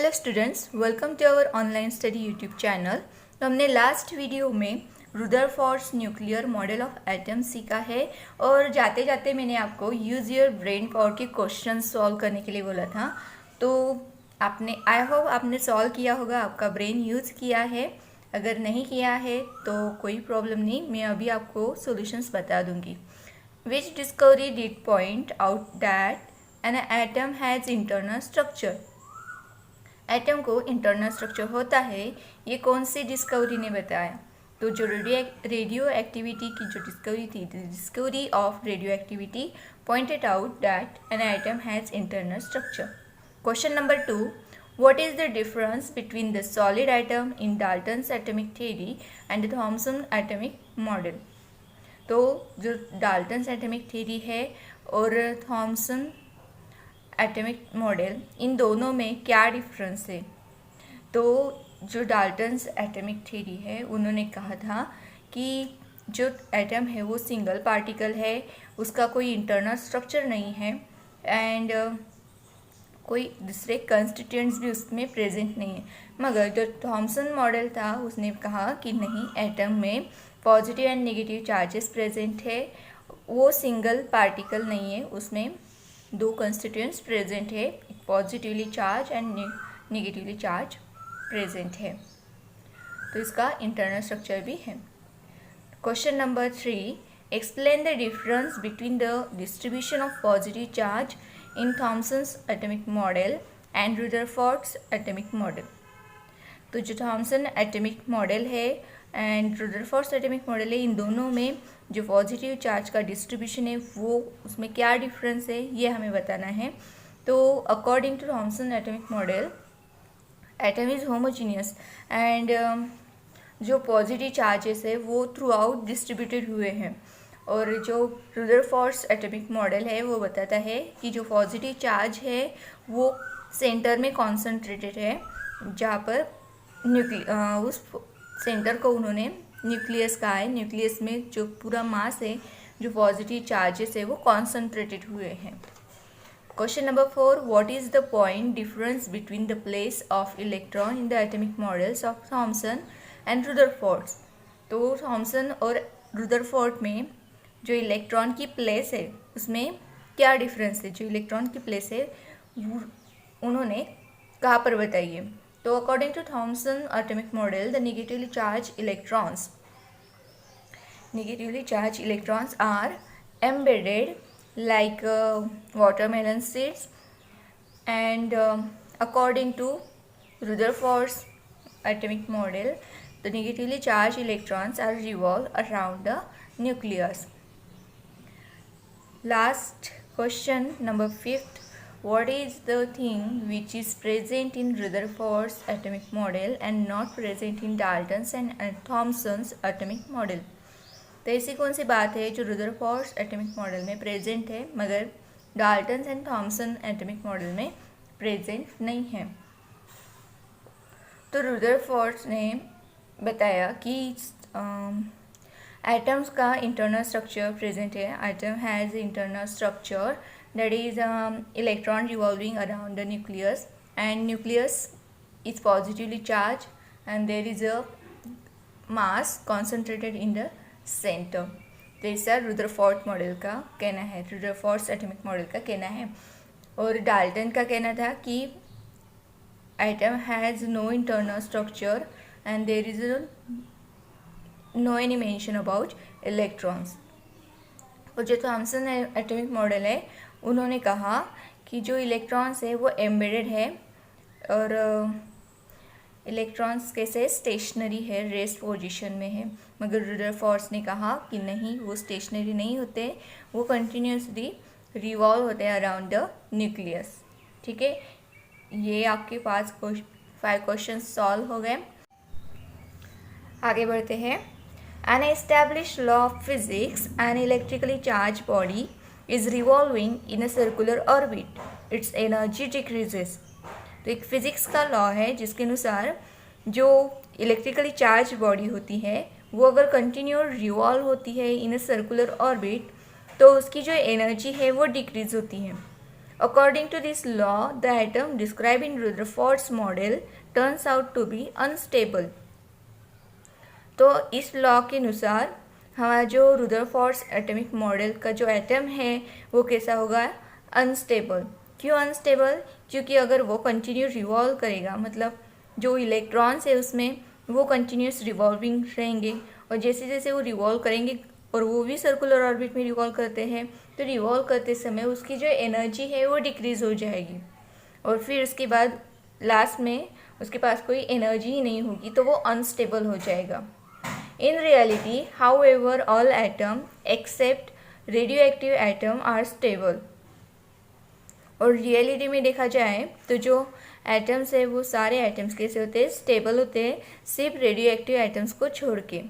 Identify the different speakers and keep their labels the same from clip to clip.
Speaker 1: Hello students, welcome to our online study YouTube channel. तो हमने last video में Rutherford's nuclear model of atom सीखा है और जाते जाते मैंने आपको यूज़ योर ब्रेन पावर के क्वेश्चन सॉल्व करने के लिए बोला था। तो आई होप आपने सॉल्व किया होगा, आपका ब्रेन यूज़ किया है। अगर नहीं किया है तो कोई प्रॉब्लम नहीं, मैं अभी आपको सॉल्यूशंस बता दूंगी। Which discovery did point out that an atom has internal structure. Atom को इंटरनल स्ट्रक्चर होता है, ये कौन सी डिस्कवरी ने बताया? तो जो रेडियो एक्टिविटी की जो डिस्कवरी थी, discovery of radioactivity pointed out that an atom has internal structure. Question number 2, what is the difference between the solid atom in Dalton's atomic theory and the Thomson atomic model. तो जो Dalton's atomic theory है और Thompson atomic model, इन दोनों में क्या difference है? तो जो डाल्टन्स एटॉमिक थ्योरी है, उन्होंने कहा था कि जो एटम है वो सिंगल पार्टिकल है, उसका कोई इंटरनल स्ट्रक्चर नहीं है एंड कोई दूसरे कंस्टिट्यूएंट्स भी उसमें प्रेजेंट नहीं है। मगर जो थॉमसन मॉडल था, उसने कहा कि नहीं, एटम में positive and negative charges present है, वो सिंगल पार्टिकल नहीं है, उसमें दो कंस्टिट्यूएंट्स प्रेजेंट है, positively charge and negatively charge present है। तो इसका इंटरनल स्ट्रक्चर भी है। Question number 3, explain the difference between the distribution of positive charge in Thomson's atomic model and Rutherford's atomic model. तो जो थॉमसन एटॉमिक मॉडल है and Rutherford's atomic model है, इन दोनों में जो पॉजिटिव चार्ज का डिस्ट्रीब्यूशन है वो उसमें क्या डिफरेंस है, ये हमें बताना है। तो according to Thomson atomic model, atom is homogeneous and जो पॉजिटिव चार्जेस है वो थ्रू आउट डिस्ट्रीब्यूटेड हुए हैं। और जो रुदरफोर्ड्स एटॉमिक मॉडल है वो बताता है कि जो पॉजिटिव चार्ज है वो सेंटर में कॉन्सेंट्रेटेड है, जहाँ पर उस सेंटर को उन्होंने न्यूक्लियस कहा है। न्यूक्लियस में जो पूरा मास है, जो पॉजिटिव चार्जेस है, वो कॉन्सेंट्रेटेड हुए हैं। Question number 4, what is the point difference between the place of electron in the atomic models of Thomson and Rutherford's. तो थॉमसन और रुदरफोर्ड में जो इलेक्ट्रॉन की प्लेस है उसमें क्या डिफरेंस है? जो इलेक्ट्रॉन की प्लेस है उन्होंने कहाँ पर बताई है? तो according to Thomson atomic model, the negatively charged electrons are embedded like watermelon seeds, and according to Rutherford's atomic model, the negatively charged electrons are revolve around the nucleus. Last question, number 5th, what is the thing which is present in Rutherford's atomic model and not present in Dalton's and Thomson's atomic model? तो ऐसी कौन सी बात है जो Rutherford's atomic model में present है मगर Dalton's and Thomson atomic model में प्रेजेंट नहीं है? तो रुदरफोर्ड्स ने बताया कि एटम्स का इंटरनल स्ट्रक्चर प्रेजेंट है। Atom has internal structure, that is electron revolving around the nucleus, and nucleus is positively charged and there is a mass concentrated in the center. जैसा Rutherford model का कहना है, रुदरफोर्ड्स atomic model का कहना है। और Dalton का कहना था कि atom has no internal structure and there is no any mention about electrons. और जो थॉमसन एटॉमिक मॉडल है, उन्होंने कहा कि जो इलेक्ट्रॉन्स है वो एम्बेडेड है और इलेक्ट्रॉन्स कैसे स्टेशनरी है, रेस्ट पोजीशन में है। मगर रुदरफोर्ड्स ने कहा कि नहीं, वो स्टेशनरी नहीं होते, वो कंटिन्यूसली रिवॉल्व होते हैं अराउंड द न्यूक्लियस। ठीक है, ये आपके पास 5 क्वेश्चन सॉल्व हो गए। आगे बढ़ते हैं। An established law of physics, an electrically charged body is revolving in a circular orbit. Its energy decreases. तो एक फिजिक्स का लॉ है जिसके अनुसार जो इलेक्ट्रिकली चार्ज बॉडी होती है वो अगर कंटिन्यू रिवॉल्व होती है इन अ सर्कुलर ऑर्बिट, तो उसकी जो एनर्जी है वो डिक्रीज होती है। According to this law, the atom described in Rutherford's model turns out to be unstable. तो इस लॉ के अनुसार हमारा जो रुदरफोर्ड्स एटॉमिक मॉडल का जो एटम है वो कैसा होगा, अनस्टेबल। क्यों अनस्टेबल? क्योंकि अगर वो कंटिन्यू रिवॉल्व करेगा, मतलब जो इलेक्ट्रॉन्स है उसमें वो कंटिन्यूस रिवॉल्विंग रहेंगे, और जैसे जैसे वो रिवॉल्व करेंगे, और वो भी सर्कुलर ऑर्बिट में रिवॉल्व करते हैं, तो रिवॉल्व करते समय उसकी जो एनर्जी है वो डिक्रीज हो जाएगी, और फिर उसके बाद लास्ट में उसके पास कोई एनर्जी ही नहीं होगी, तो वो अनस्टेबल हो जाएगा। In reality, however, all atoms except radioactive atom are stable. और रियलिटी में देखा जाए तो जो एटम्स है वो सारे एटम्स कैसे होते हैं, स्टेबल होते हैं, सिर्फ रेडियो एटम्स को छोड़ के।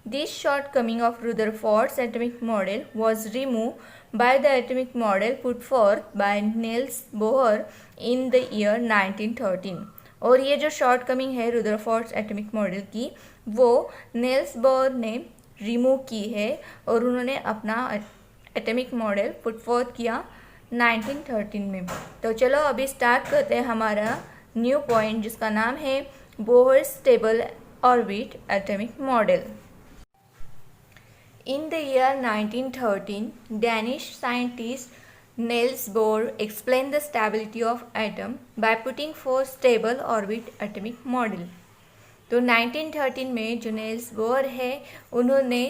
Speaker 1: This shortcoming of Rutherford's atomic model was removed by the atomic model put forth by Niels Bohr in the year 1913. और ये जो शॉर्टकमिंग है रुदरफोर्ड्स एटॉमिक मॉडल की, वो नेल्स बोर ने रिमूव की है, और उन्होंने अपना एटॉमिक मॉडल पुट फोर्थ किया 1913 में। तो चलो अभी स्टार्ट करते हैं हमारा न्यू पॉइंट, जिसका नाम है Bohr stable orbit atomic model. In the year 1913, Danish scientist Niels Bohr explained the stability of atom by putting forth stable orbit atomic model. तो 1913 में जो नेल्स बोर है उन्होंने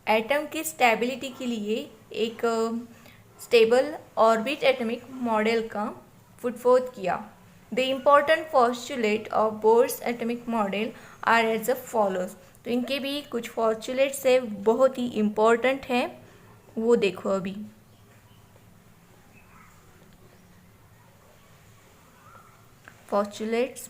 Speaker 1: एटम की स्टेबिलिटी के लिए एक स्टेबल ऑर्बिट एटॉमिक मॉडल का पुट फोर्थ किया। The important postulate of Bohr's atomic model are as a follows. तो इनके भी कुछ पोस्टुलेट्स है बहुत ही इम्पॉर्टेंट हैं, वो देखो अभी। Postulates.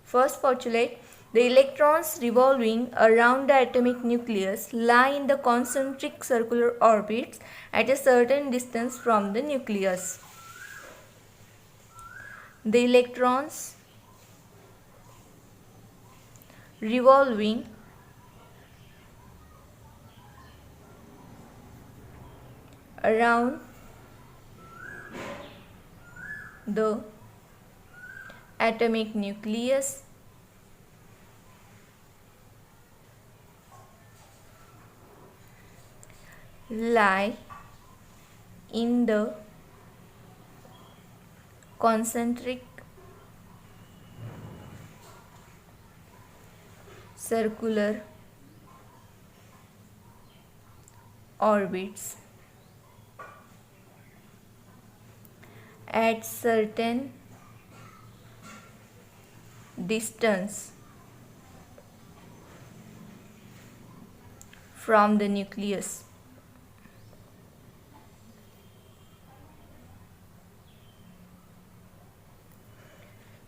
Speaker 1: First postulate, the electrons revolving around the atomic nucleus lie in the concentric circular orbits at a certain distance from the nucleus. The electrons revolving around the atomic nucleus lie in the concentric circular orbits at certain distance from the nucleus.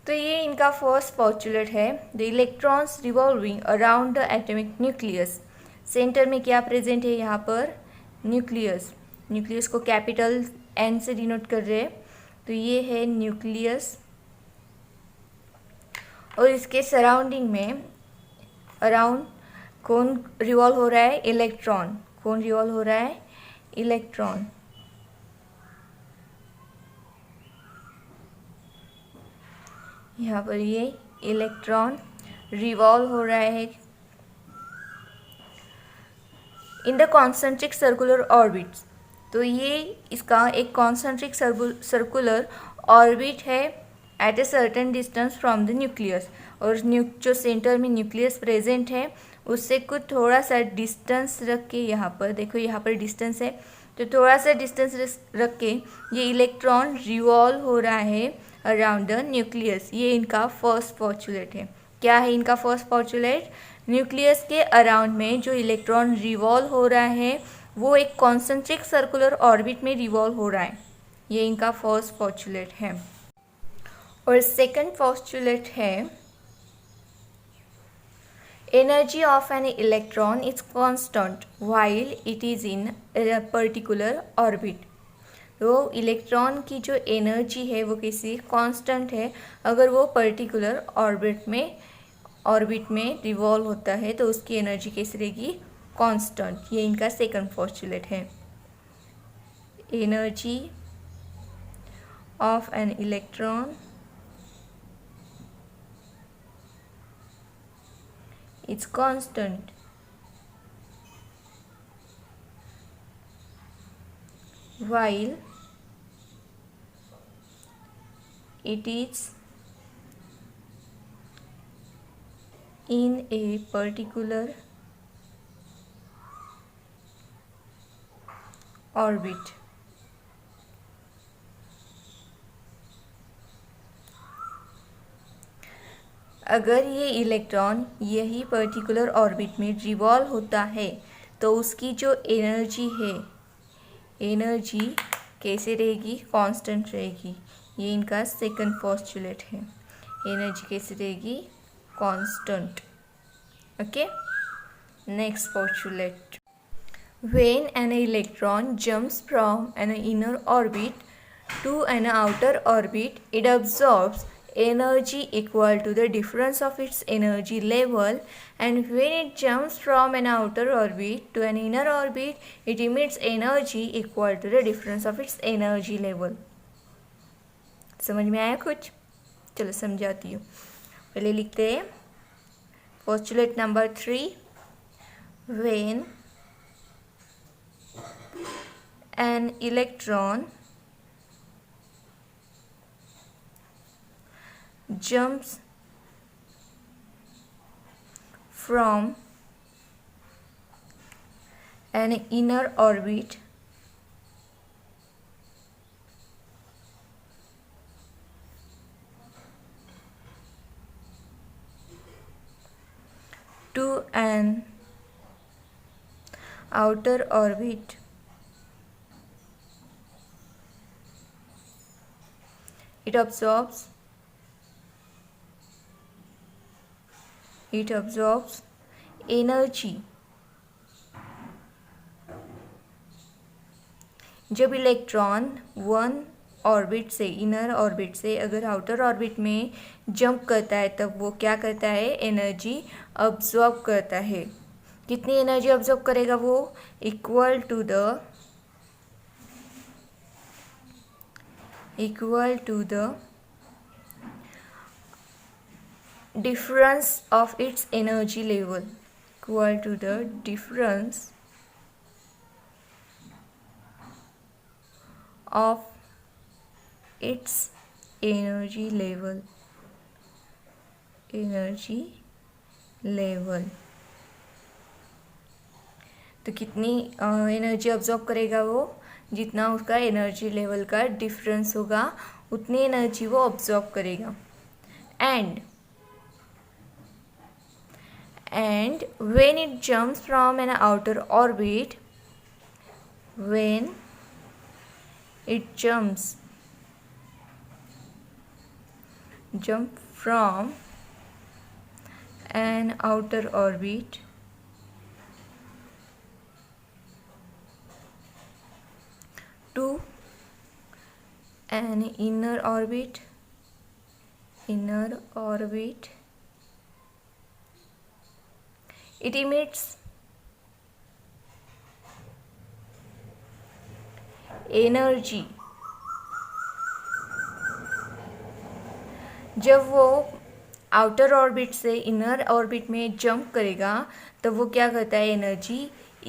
Speaker 1: तो ये इनका first postulate है, the electrons revolving around the atomic nucleus. Centre में क्या present है, यहाँ पर nucleus. Nucleus को कैपिटल एन से डिनोट कर रहे हैं, तो ये है न्यूक्लियस, और इसके सराउंडिंग में अराउंड कौन रिवॉल्व हो रहा है, इलेक्ट्रॉन। कौन रिवॉल्व हो रहा है, इलेक्ट्रॉन। यहाँ पर ये इलेक्ट्रॉन रिवॉल्व हो रहा है in the concentric circular orbits. तो ये इसका एक कॉन्सेंट्रिक सर्कुलर ऑर्बिट है at a certain distance from the nucleus, और जो सेंटर में न्यूक्लियस प्रेजेंट है उससे कुछ थोड़ा सा डिस्टेंस रख के, यहाँ पर देखो यहाँ पर डिस्टेंस है, तो थोड़ा सा डिस्टेंस रख के ये इलेक्ट्रॉन रिवॉल्व हो रहा है अराउंड द न्यूक्लियस। ये इनका फर्स्ट पोस्टुलेट है। क्या है इनका फर्स्ट पोस्टुलेट, न्यूक्लियस के अराउंड में जो इलेक्ट्रॉन रिवॉल्व हो रहा है वो एक कॉन्सेंट्रिक सर्कुलर ऑर्बिट में रिवॉल्व हो रहा है। ये इनका फर्स्ट पोस्टुलेट है। और सेकंड पोस्टुलेट है, energy of an electron is constant while it is in a particular orbit. तो इलेक्ट्रॉन की जो एनर्जी है वो किसी कांस्टेंट है अगर वो पर्टिकुलर ऑर्बिट में रिवॉल्व होता है, तो उसकी एनर्जी कैसी रहेगी, कांस्टेंट। ये इनका सेकंड पोस्टुलेट है, energy of an electron is constant while it is in a particular orbit. अगर ये इलेक्ट्रॉन यही पर्टिकुलर ऑर्बिट में रिवॉल्व होता है तो उसकी जो एनर्जी है, एनर्जी कैसे रहेगी? कांस्टेंट रहेगी। ये इनका सेकंड पोस्टुलेट है। एनर्जी कैसे रहेगी? Constant. Okay, next postulate. When an electron jumps from an inner orbit to an outer orbit, it absorbs energy equal to the difference of its energy level, and when it jumps from an outer orbit to an inner orbit, it emits energy equal to the difference of its energy level. समझ में आया कुछ? चलो समझाती हूँ। पहले लिखते हैं postulate number 3। When an electron jumps from an inner orbit to an outer orbit, it absorbs energy। जब इलेक्ट्रॉन वन ऑर्बिट से, इनर ऑर्बिट से अगर आउटर ऑर्बिट में जंप करता है तब वो क्या करता है? एनर्जी अब्जॉर्ब करता है। कितनी एनर्जी अब्जॉर्ब करेगा वो? Equal to the difference of its energy level, equal to the difference of its energy level, तो कितनी एनर्जी अब्जॉर्ब करेगा वो? जितना उसका एनर्जी लेवल का डिफरेंस होगा उतनी एनर्जी वो अब्जॉर्ब करेगा। and when it jumps from an outer orbit, when it jump from an outer orbit to an inner orbit, it emits energy। जब वो आउटर ऑर्बिट से इनर ऑर्बिट में jump करेगा तो वो क्या करता है? एनर्जी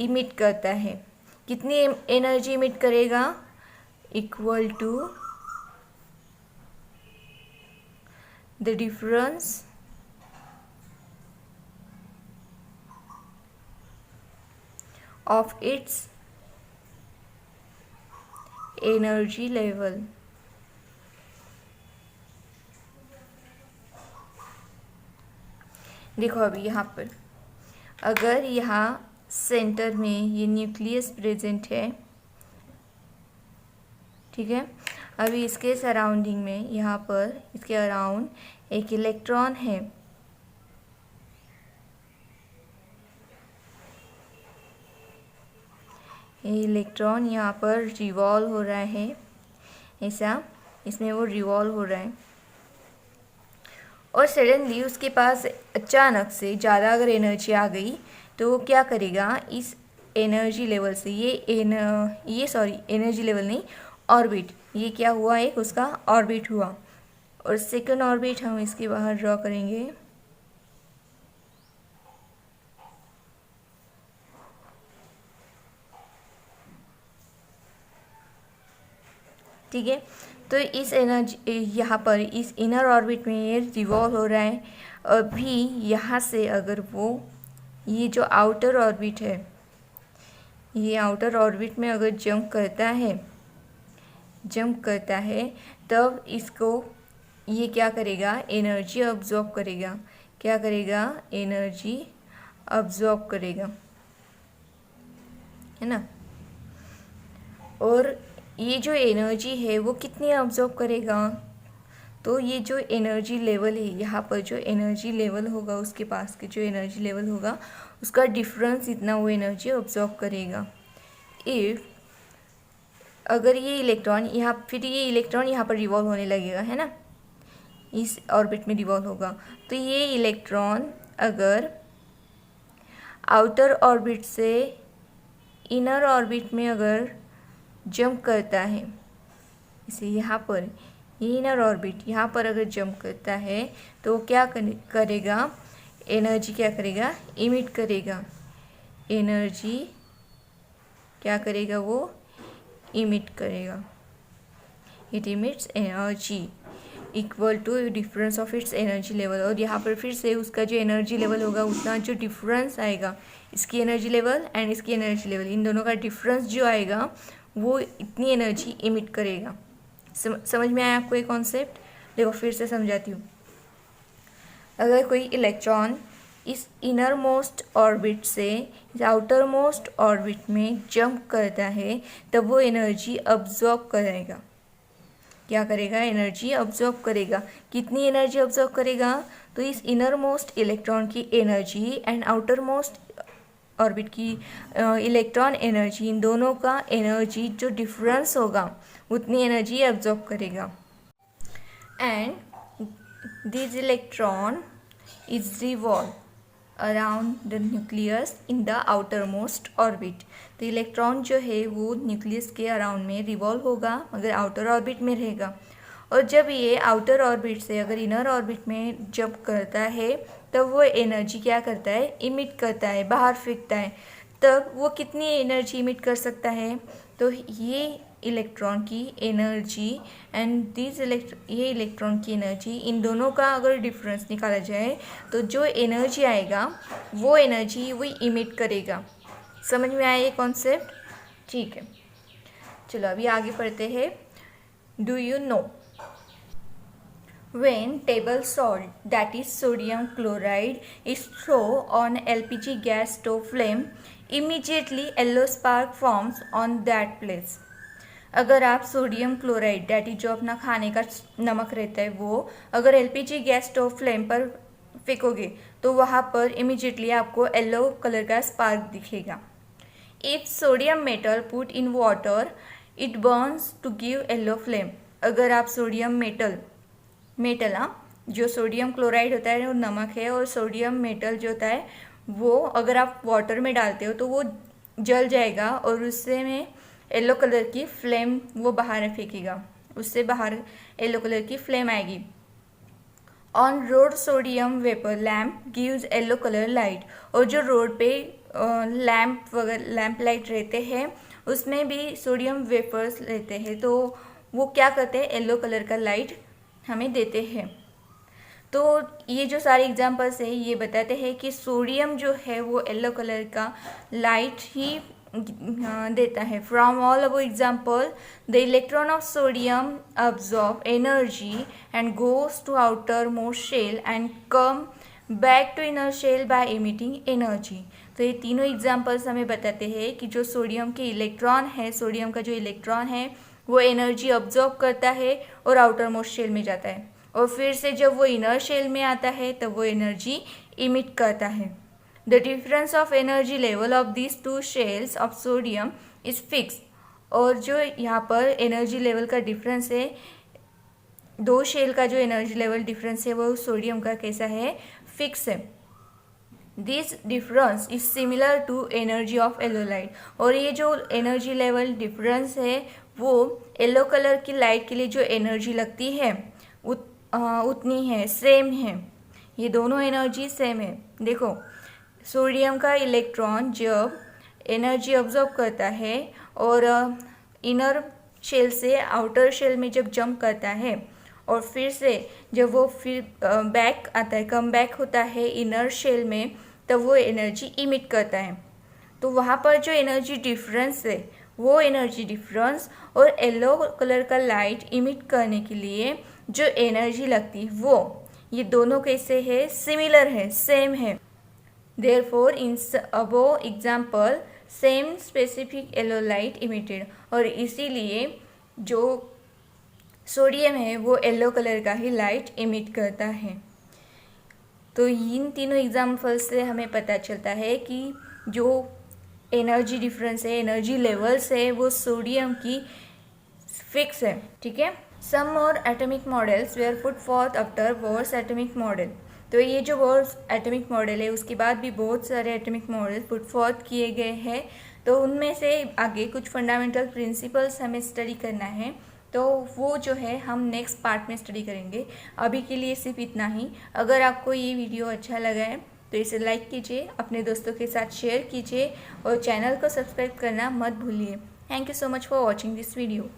Speaker 1: इमिट करता है। कितनी एनर्जी इमिट करेगा? Equal to the difference of its energy level। देखो अभी यहाँ पर अगर यहाँ सेंटर में ये न्यूक्लियस प्रेजेंट है, ठीक है। अभी इसके सराउंडिंग में यहाँ पर इसके अराउंड एक इलेक्ट्रॉन है। ये इलेक्ट्रॉन यहाँ पर रिवॉल्व हो रहा है, ऐसा इसमें वो रिवॉल्व हो रहा है और सडनली उसके पास अचानक से ज़्यादा अगर एनर्जी आ गई तो वो क्या करेगा? इस एनर्जी लेवल से एनर्जी लेवल नहीं, ऑर्बिट, ये क्या हुआ, एक उसका ऑर्बिट हुआ। और सेकंड ऑर्बिट हम इसके बाहर ड्रॉ करेंगे। ठीक है, तो इस एनर्जी यहाँ पर इस इनर ऑर्बिट में ये रिवॉल्व हो रहा है। अभी यहाँ से अगर वो ये जो आउटर ऑर्बिट है, ये आउटर ऑर्बिट में अगर जंप करता है तब इसको ये क्या करेगा, एनर्जी अब्जॉर्ब करेगा। क्या करेगा, एनर्जी अब्जॉर्ब करेगा, है ना। और ये जो एनर्जी है वो कितनी अब्जॉर्ब करेगा, तो ये जो एनर्जी लेवल है, यहाँ पर जो एनर्जी लेवल होगा, उसके पास के जो एनर्जी लेवल होगा उसका डिफरेंस इतना वो एनर्जी अब्जॉर्ब करेगा। इफ अगर ये इलेक्ट्रॉन यहाँ, फिर ये इलेक्ट्रॉन यहाँ पर रिवॉल्व होने लगेगा, है ना, इस ऑर्बिट में रिवॉल्व होगा। तो ये इलेक्ट्रॉन अगर आउटर ऑर्बिट से इनर ऑर्बिट में अगर जंप करता है, इसे यहाँ पर ये इनर ऑर्बिट यहाँ पर अगर जंप करता है तो वो क्या करेगा, एनर्जी क्या करेगा, इमिट करेगा। एनर्जी क्या करेगा, वो इमिट करेगा। It emits energy equal to difference of its energy level. और यहाँ पर फिर से उसका जो एनर्जी लेवल होगा उतना जो डिफरेंस आएगा, इसकी एनर्जी लेवल एंड इसकी एनर्जी लेवल, इन दोनों का डिफरेंस जो आएगा वो इतनी एनर्जी इमिट करेगा। समझ में आया आपको ये कॉन्सेप्ट? देखो फिर से समझाती हूँ। अगर कोई इलेक्ट्रॉन इस इनर मोस्ट ऑर्बिट से इस आउटर मोस्ट ऑर्बिट में जंप करता है तब वो एनर्जी अब्जॉर्ब करेगा। क्या करेगा, एनर्जी अब्जॉर्ब करेगा। कितनी एनर्जी अब्जॉर्ब करेगा, तो इस इनर मोस्ट इलेक्ट्रॉन की energy and outer most orbit की इलेक्ट्रॉन एनर्जी, इन दोनों का एनर्जी जो डिफरेंस होगा उतनी एनर्जी अब्जॉर्ब करेगा। And this electron is revolve around the nucleus in the outer most orbit. तो इलेक्ट्रॉन जो है वो न्यूक्लियस के अराउंड में रिवॉल्व होगा मगर आउटर ऑर्बिट में रहेगा। और जब ये आउटर ऑर्बिट से अगर इनर ऑर्बिट में जंप करता है तब वो एनर्जी क्या करता है, इमिट करता है, बाहर फेंकता है। तब वो कितनी एनर्जी इमिट कर सकता है, तो ये इलेक्ट्रॉन की एनर्जी एंड ये इलेक्ट्रॉन की एनर्जी, इन दोनों का अगर डिफरेंस निकाला जाए तो जो एनर्जी आएगा वो एनर्जी वो इमिट करेगा। समझ में आया ये कॉन्सेप्ट? ठीक है, चलो अभी आगे पढ़ते हैं। Do you know when table salt, that is sodium chloride, is thrown on LPG gas stove flame, immediately yellow spark forms on that place। अगर आप सोडियम क्लोराइड डैट इज जो अपना खाने का नमक रहता है वो अगर एलपीजी गैस स्टोव फ्लेम पर फेंकोगे तो वहाँ पर इमीडिएटली आपको येलो कलर का स्पार्क दिखेगा। If sodium metal put in water it burns to give yellow flame. अगर आप सोडियम मेटल जो सोडियम क्लोराइड होता है वो नमक है, और सोडियम मेटल जो होता है वो अगर आप वाटर में डालते हो तो वो जल जाएगा और उससे में येलो कलर की फ्लेम वो बाहर फेंकेगा, उससे बाहर येलो कलर की फ्लेम आएगी। On road sodium vapour lamp gives yellow colour light. और जो रोड पे लैम्प लाइट रहते हैं उसमें भी सोडियम वेपर्स रहते हैं तो वो क्या करते हैं, येलो कलर का लाइट हमें देते हैं। तो ये जो सारे एग्जांपल्स है ये बताते हैं कि सोडियम जो है वो येलो कलर का लाइट ही देता है। From all above example the electron of sodium absorb energy and goes to outermost shell and come back to inner shell by emitting energy. तो ये तीनों एग्जांपल्स हमें बताते हैं कि जो सोडियम के इलेक्ट्रॉन है, सोडियम का जो इलेक्ट्रॉन है वो एनर्जी अब्जॉर्ब करता है और आउटर मोस्ट शेल में जाता है, और फिर से जब वो इनर शेल में आता है तब वो एनर्जी इमिट करता है। The difference of energy level of this two shells of sodium is fix. और जो यहाँ पर एनर्जी लेवल का डिफरेंस है, दो शेल का जो एनर्जी लेवल डिफरेंस है वो सोडियम का कैसा है, फिक्स है। This difference is similar to energy of yellow light. और ये जो एनर्जी लेवल डिफरेंस है वो येलो कलर की लाइट के लिए जो एनर्जी लगती है उतनी है, सेम है। ये दोनों एनर्जी सेम है। देखो, सोडियम का इलेक्ट्रॉन जब एनर्जी ऑब्जॉर्व करता है और इनर शेल से आउटर शेल में जब जंप करता है और फिर से जब वो फिर बैक आता है, कम बैक होता है इनर शेल में, तब वो एनर्जी इमिट करता है। तो वहाँ पर जो एनर्जी डिफरेंस है, वो एनर्जी डिफरेंस और येलो कलर का लाइट इमिट करने के लिए जो एनर्जी लगती है वो, ये दोनों कैसे है, सिमिलर है, सेम है। Therefore in above example same specific yellow light emitted, और इसीलिए जो सोडियम है वो येलो कलर का ही लाइट इमिट करता है। तो इन तीनों एग्जाम्पल से हमें पता चलता है कि जो एनर्जी डिफरेंस है, एनर्जी लेवल्स है, वो सोडियम की फिक्स है। ठीक है। Some more atomic models where put forth after Bohr's atomic model. तो ये जो बोर्स एटॉमिक मॉडल है उसके बाद भी बहुत सारे एटॉमिक मॉडल पुट फॉर्थ किए गए हैं। तो उनमें से आगे कुछ फंडामेंटल प्रिंसिपल्स हमें स्टडी करना है, तो वो जो है हम नेक्स्ट पार्ट में स्टडी करेंगे। अभी के लिए सिर्फ इतना ही। अगर आपको ये वीडियो अच्छा लगा है तो इसे लाइक कीजिए, अपने दोस्तों के साथ शेयर कीजिए और चैनल को सब्सक्राइब करना मत भूलिए। Thank you so much for watching this video.